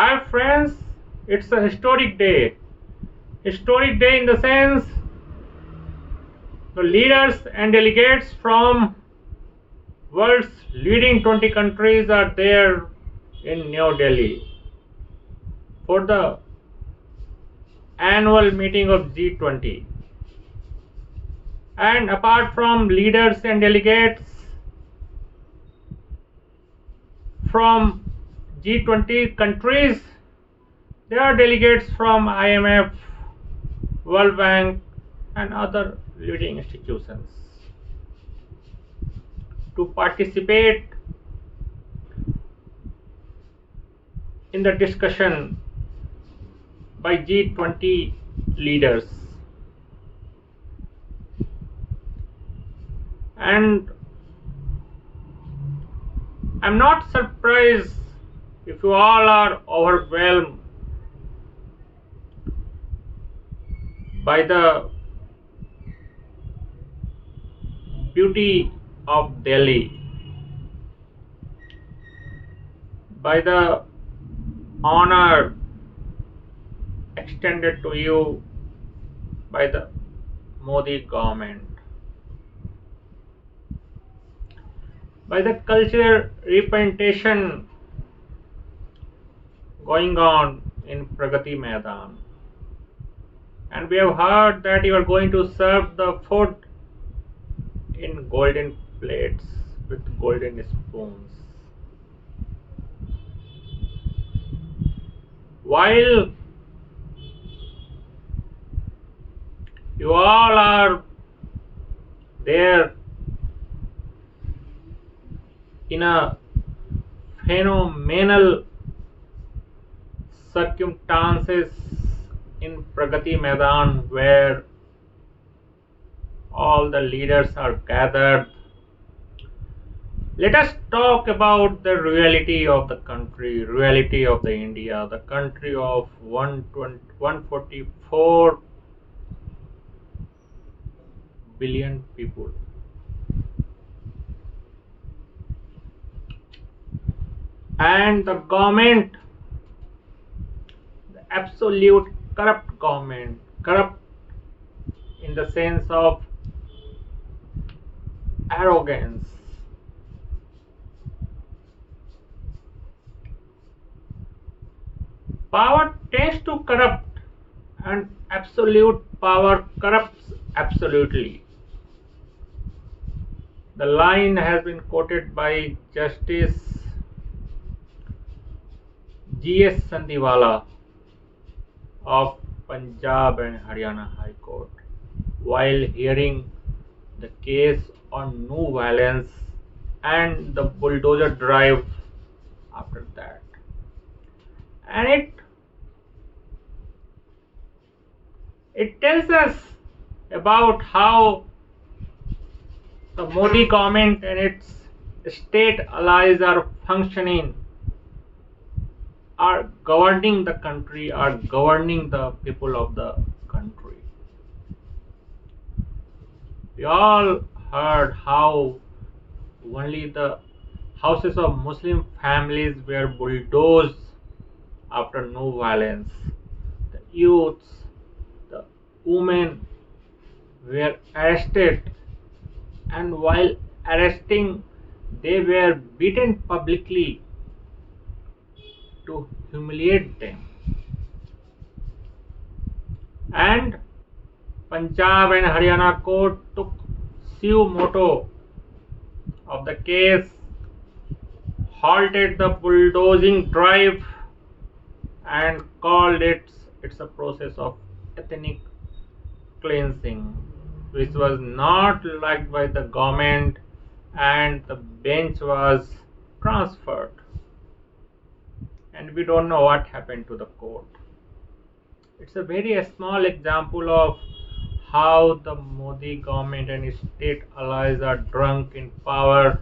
Hi friends, it's a historic day. Historic day in the sense the leaders and delegates from world's leading 20 countries are there in New Delhi for the annual meeting of G20. And apart from leaders and delegates from G20 countries, there are delegates from IMF, World Bank, and other leading institutions to participate in the discussion by G20 leaders. And I'm not surprised if you all are overwhelmed by the beauty of Delhi, by the honor extended to you by the Modi government, by the cultural representation going on in Pragati Maidan. And we have heard that you are going to serve the food in golden plates with golden spoons. While you all are there in a phenomenal circumstances in Pragati Maidan where all the leaders are gathered. Let us talk about the reality of the country, reality of the India, the country of 144 billion people. And the government, the absolute corrupt government, corrupt in the sense of arrogance. Power tends to corrupt, and absolute power corrupts absolutely. The line has been quoted by Justice G.S. Sandhiwala of Punjab and Haryana High Court while hearing the case on no violence and the bulldozer drive after that. And it tells us about how the Modi government and its state allies are functioning, are governing the country, are governing the people of the country. We all heard how only the houses of Muslim families were bulldozed after no violence. The youths, the women were arrested, and while arresting, they were beaten publicly to humiliate them. And Punjab and Haryana court took suo motu of the case, halted the bulldozing drive, and called it's a process of ethnic cleansing, which was not liked by the government, and the bench was transferred. And we don't know what happened to the court. It's a very small example of how the Modi government and its state allies are drunk in power,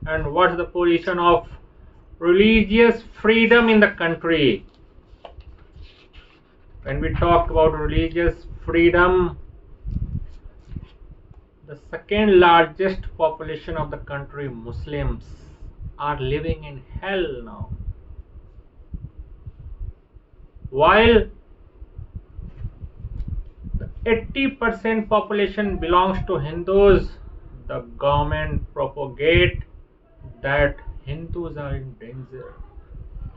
and what's the position of religious freedom in the country. When we talk about religious freedom, the second largest population of the country, Muslims, are living in hell now. while the 80% population belongs to Hindus, the government propagate that Hindus are in danger.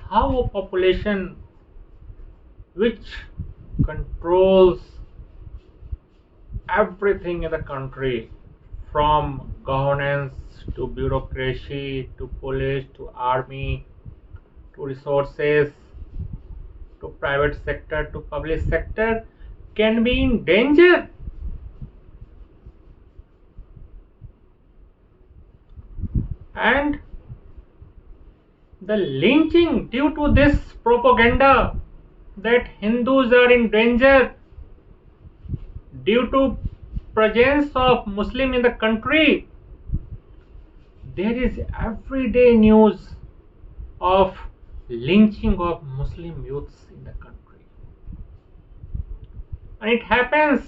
How a population which controls everything in the country, from governance to bureaucracy to police to army to resources to private sector to public sector, can be in danger? And the lynching due to this propaganda that Hindus are in danger due to presence of Muslim in the country, there is everyday news of lynching of Muslim youths in the country. And it happens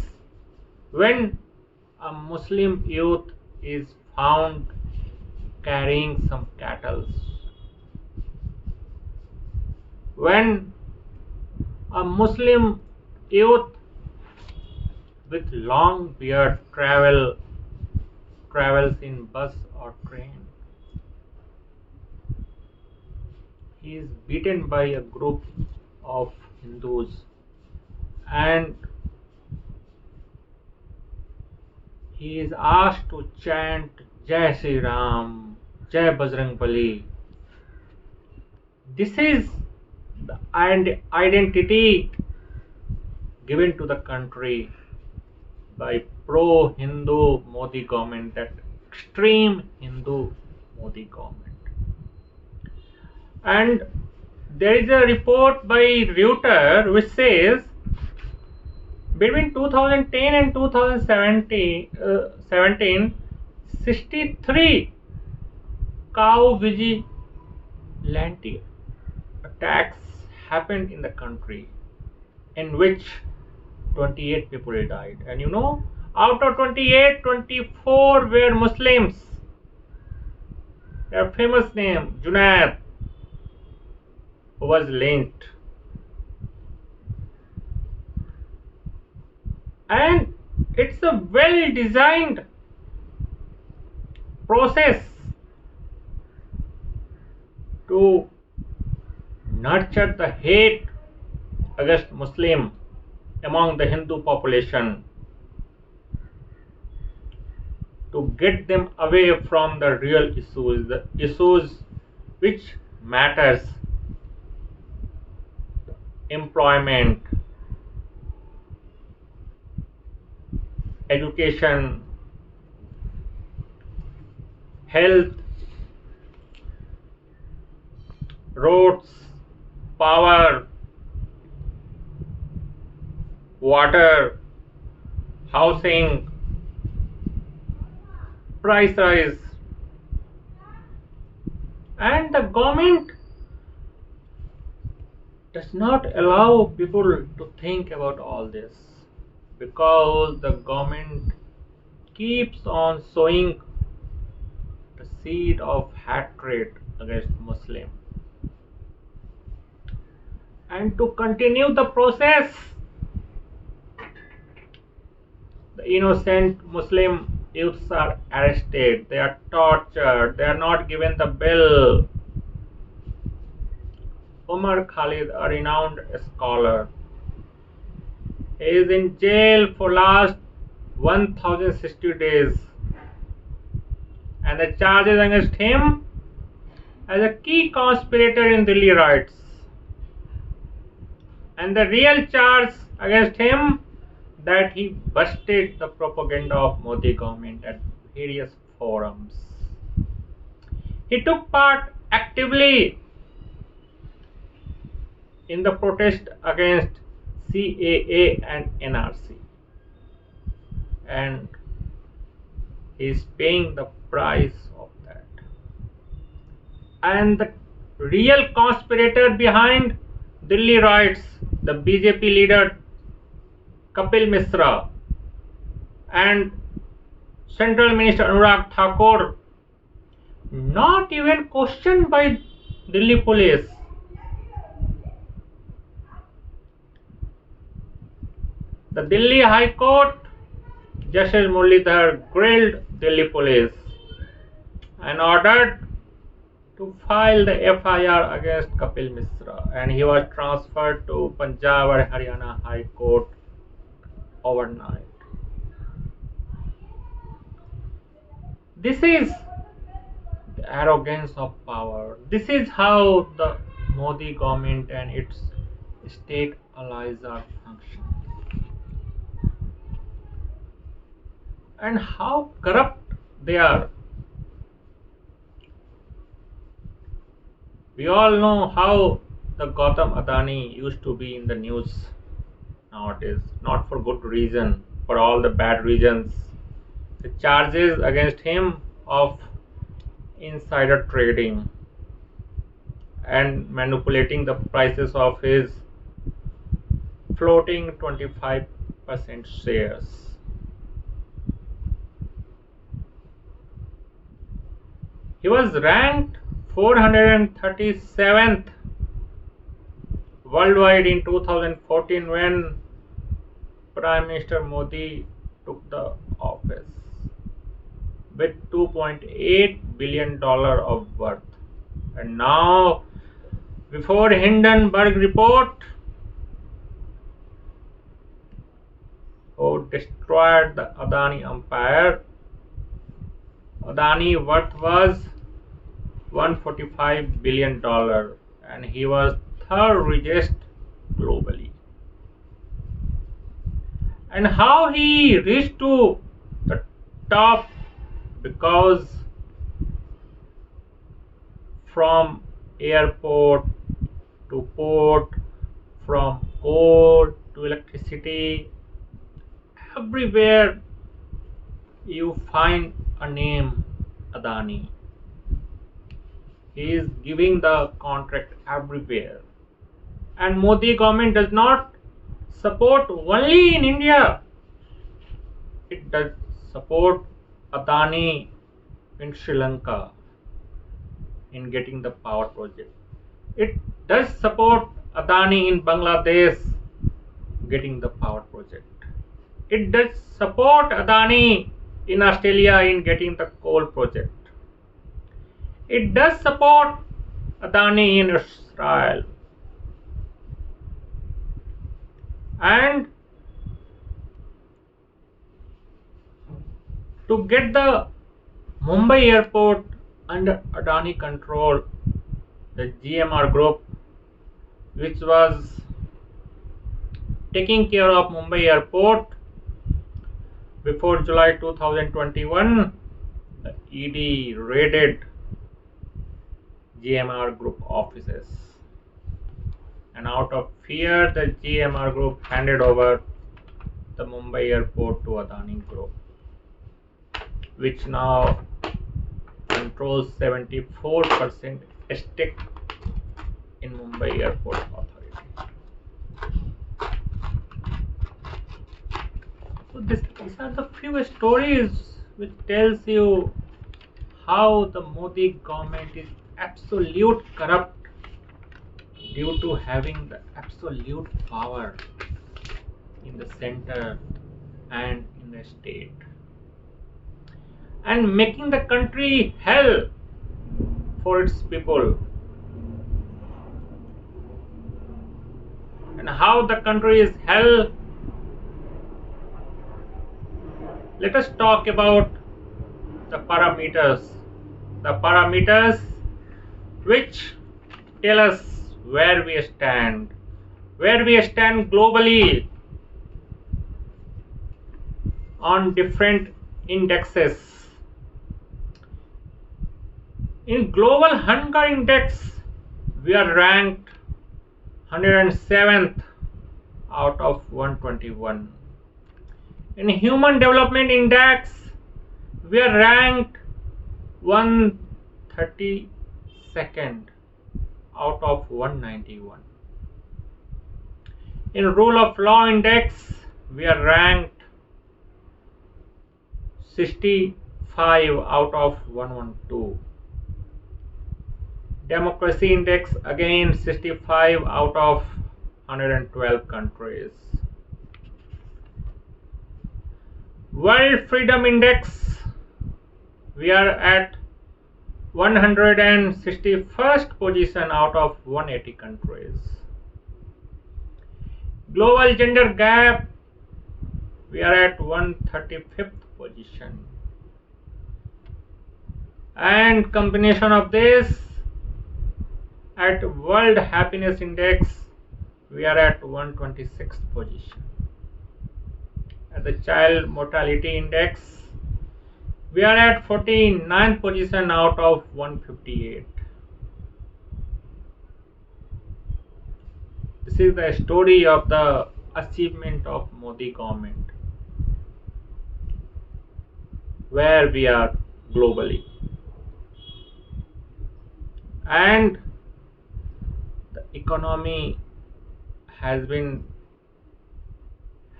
when a Muslim youth is found carrying some cattle, when a Muslim youth with long beard travels in bus or train, he is beaten by a group of Hindus and he is asked to chant Jai Sri Ram, Jai Bajrang Bali. This is the identity given to the country by pro-Hindu Modi government, that extreme Hindu Modi government. And there is a report by Reuters which says between 2010 and 2017, 63 cow vigilante attacks happened in the country, in which 28 people died. And you know, out of 28, 24 were Muslims. A famous name, Junaid, who was lynched. And it's a well designed process to nurture the hate against Muslim among the Hindu population, to get them away from the real issues, the issues which matters: employment, education, health, roads, power, water, housing, price rise. And the government does not allow people to think about all this, because the government keeps on sowing the seed of hatred against Muslim. And to continue the process, the innocent Muslim youths are arrested, they are tortured, they are not given the bail. Umar Khalid, a renowned scholar, he is in jail for last 1060 days, and the charges against him as a key conspirator in Delhi riots. And the real charge against him, that he busted the propaganda of Modi government at various forums. He took part actively in the protest against CAA and NRC, and he is paying the price of that. And the real conspirator behind Delhi riots, the BJP leader Kapil Misra and Central Minister Anurag Thakur, not even questioned by Delhi police. The Delhi High Court Justice Muralidhar grilled Delhi police and ordered to file the FIR against Kapil Misra, and he was transferred to Punjab and Haryana High Court overnight. This is the arrogance of power. This is how the Modi government and its state allies are functioning, and how corrupt they are. We all know how the Gautam Adani used to be in the news nowadays, not for good reason, for all the bad reasons. The charges against him of insider trading and manipulating the prices of his floating 25% shares. He was ranked 437th worldwide in 2014 when Prime Minister Modi took the office, with $2.8 billion of worth. And now, before Hindenburg report, who destroyed the Adani empire, Adani worth was $145 billion, and he was third richest globally. And how he reached to the top? Because from airport to port, from coal to electricity, everywhere you find a name Adani. He is giving the contract everywhere. And Modi government does not support only in India. It does support Adani in Sri Lanka in getting the power project. It does support Adani in Bangladesh getting the power project. It does support Adani in Australia in getting the coal project. It does support Adani in Israel. And to get the Mumbai airport under Adani control, the GMR group, which was taking care of Mumbai airport before July 2021, the ED raided GMR group offices, and out of fear the GMR group handed over the Mumbai airport to Adani group, which now controls 74% stake in Mumbai Airport Authority. So these are the few stories which tells you how the Modi government is absolute corrupt due to having the absolute power in the center and in the state, and making the country hell for its people. And how the country is hell, let us talk about the parameters. The parameters which tell us where we stand globally on different indexes. In Global Hunger Index, we are ranked 107th out of 121. In Human Development Index, we are ranked 132nd out of 191. In Rule of Law Index, we are ranked 65 out of 112. Democracy Index, again 65 out of 112 countries. World Freedom Index, we are at 161st position out of 180 countries. Global Gender Gap, we are at 135th position. And combination of this, at World Happiness Index, we are at 126th position. At the Child Mortality Index, we are at 49th position out of 158. This is the story of the achievement of Modi government, where we are globally. And the economy has been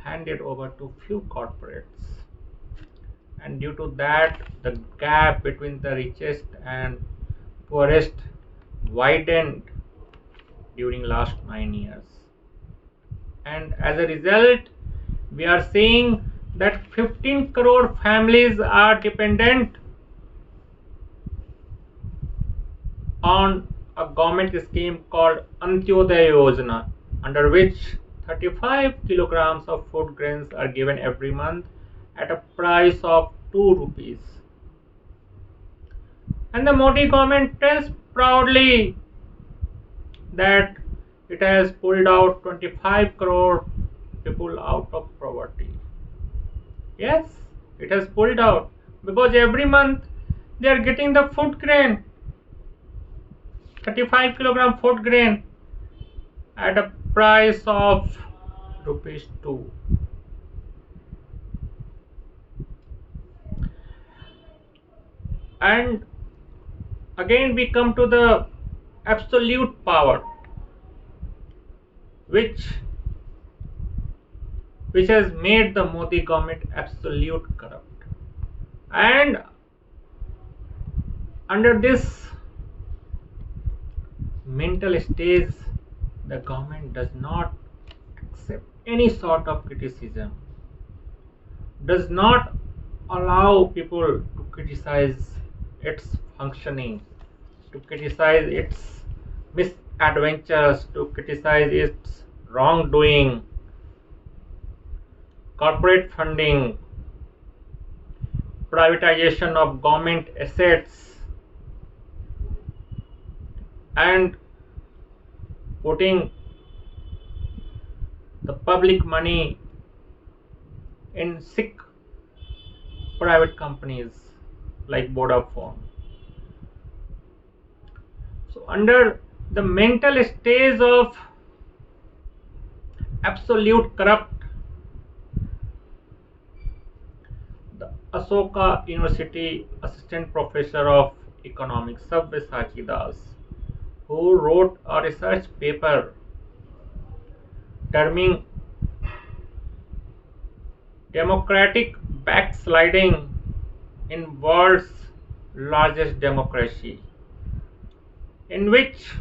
handed over to few corporates, and due to that the gap between the richest and poorest widened during last 9 years, and as a result we are seeing that 15 crore families are dependent on a government scheme called Antyodaya Yojana, under which 35 kilograms of food grains are given every month at a price of 2 rupees. And the Modi government tells proudly that it has pulled out 25 crore people out of poverty. Yes, it has pulled out because every month they are getting the food grain, 35 kilogram food grain at a price of rupees 2. And again we come to the absolute power, which has made the Modi government absolute corrupt. And under this mental stage, the government does not accept any sort of criticism, does not allow people to criticize its functioning, to criticize its misadventures, to criticize its wrongdoing, corporate funding, privatization of government assets, and putting the public money in sick private companies like Vodafone. So under the mental stage of absolute corrupt, the Asoka University assistant professor of economics Sabyasachi Das, who wrote a research paper terming democratic backsliding in world's largest democracy, in which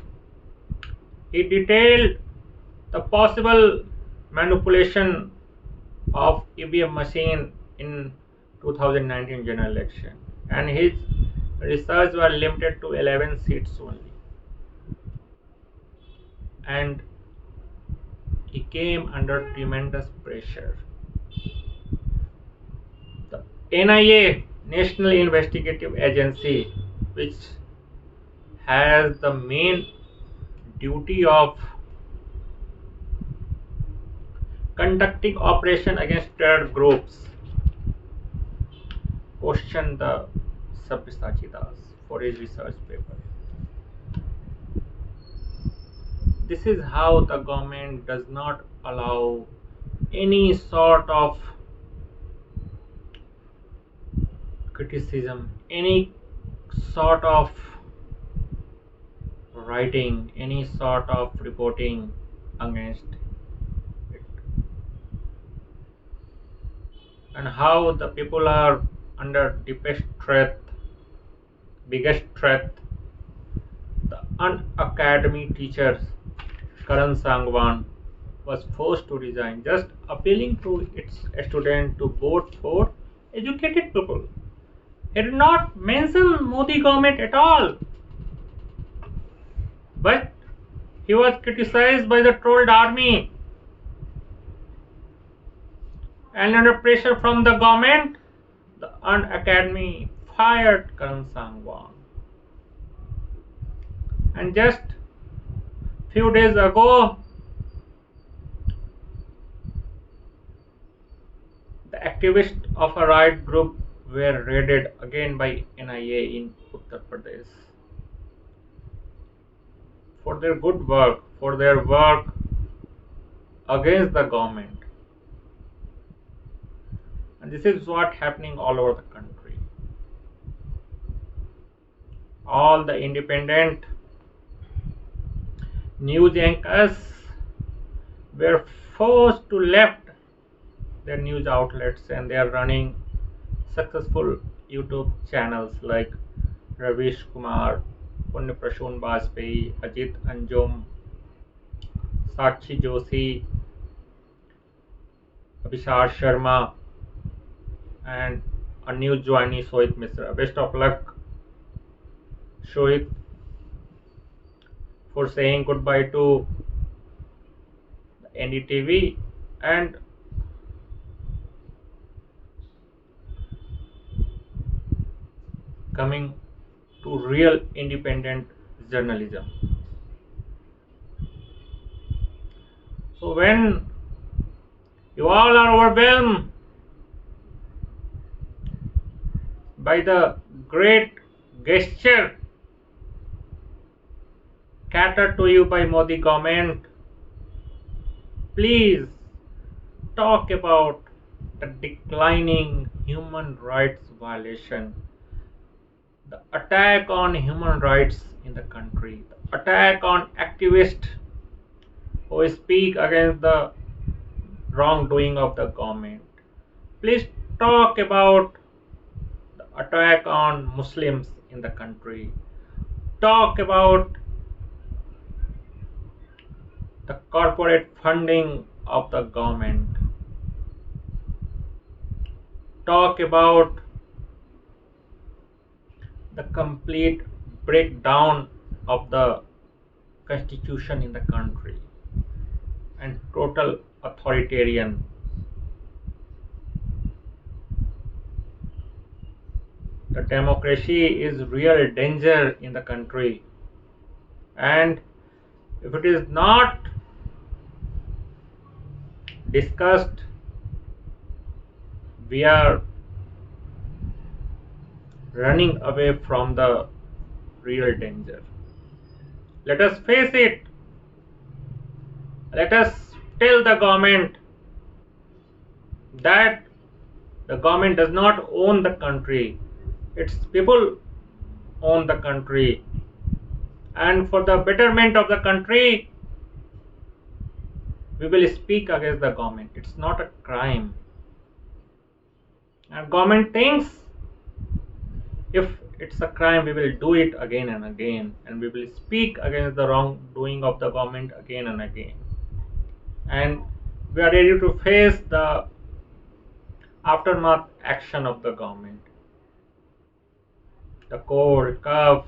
he detailed the possible manipulation of EVM machine in 2019 general election, and his research was limited to 11 seats only, and he came under tremendous pressure. The NIA, National Investigative Agency, which has the main duty of conducting operation against terror groups, questioned the Sabyasachi Das for his research paper. This is how the government does not allow any sort of criticism, any sort of writing, any sort of reporting against it, and how the people are under deepest threat, biggest threat. The unacademy teachers Karan Sangwan was forced to resign, just appealing to its students to vote for educated people. He did not mention Modi government at all. But he was criticized by the trolled army, and under pressure from the government, the Armed Academy fired Karan Sangwan. And just few days ago, the activists of a riot group were raided again by NIA in Uttar Pradesh for their good work, for their work against the government. And this is what happening all over the country. All the independent news anchors were forced to left their news outlets, and they are running successful YouTube channels like Ravish Kumar, Punya Prashun Bajpayee, Ajit Anjum, Sakshi Joshi, Abhishar Sharma, and a new joinee Shohit Misra. Best of luck, Shohit, for saying goodbye to NDTV and coming to real independent journalism. So when you all are overwhelmed by the great gesture catered to you by Modi government, please talk about the declining human rights violation, the attack on human rights in the country, the attack on activists who speak against the wrongdoing of the government. Please talk about the attack on Muslims in the country. Talk about the corporate funding of the government. Talk about the complete breakdown of the constitution in the country and total authoritarian. The democracy is real danger in the country, and if it is not discussed, we are running away from the real danger. Let us face it. Let us tell the government that the government does not own the country. Its people own the country. And for the betterment of the country, we will speak against the government. It's not a crime. And government thinks if it's a crime, we will do it again and again, and we will speak against the wrongdoing of the government again and again. And we are ready to face the aftermath action of the government. The cold, cough,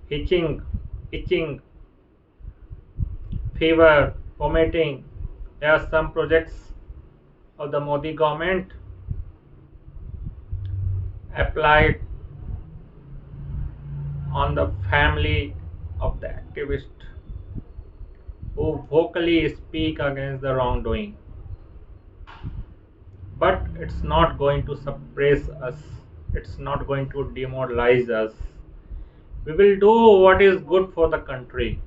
itching, fever, vomiting. There are some projects of the Modi government applied on the family of the activist who vocally speak against the wrongdoing. But it's not going to suppress us. It's not going to demoralize us. We will do what is good for the country,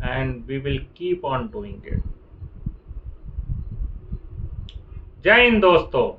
and we will keep on doing it. Jai Hind दोस्तों.